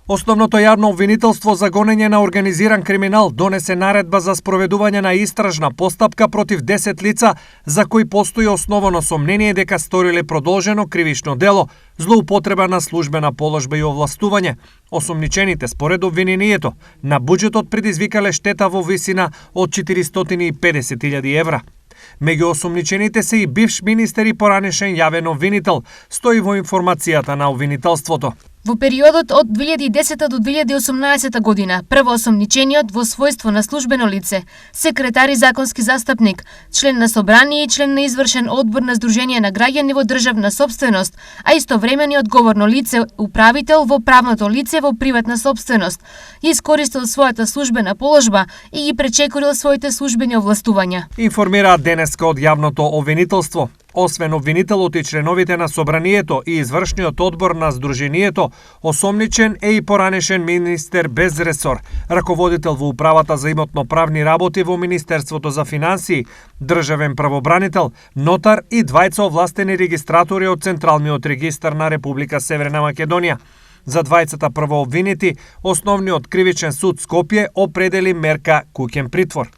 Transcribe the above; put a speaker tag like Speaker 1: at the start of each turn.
Speaker 1: Основното јавно обвинителство за гонење на организиран криминал донесе наредба за спроведување на истражна постапка против 10 лица за кои постои основано сомнение дека сториле продолжено кривично дело, злоупотреба на службена положба и овластување. Осомничените според обвинението на буџетот предизвикале штета во висина од 450.000 евра. Меѓу осомничените се и бивш министер и поранешен јавен обвинител, стои во информацијата на обвинителството.
Speaker 2: Во периодот од 2010 до 2018 година, прво осомничениот во својство на службено лице, секретар и законски застапник, член на собрание и член на извршен одбор на Сдружение на граѓани во државна собственост, а истовремено одговорно лице, управител во правното лице во приватна собственост, искористил својата службена положба и ги пречекорил своите службени овластувања.
Speaker 1: Информираат денеска од јавното обвинителство. Освен обвинителот и членовите на собранието и извршниот одбор на Сдруженијето, осомничен е и поранешен министер без ресор, раководител во управата за имотно-правни работи во Министерството за финансии, државен правобранител, нотар и двајца овластени регистратори од Централниот регистар на Република Северна Македонија. За двајцата првообвинети, основниот кривичен суд Скопје определи мерка куќен притвор.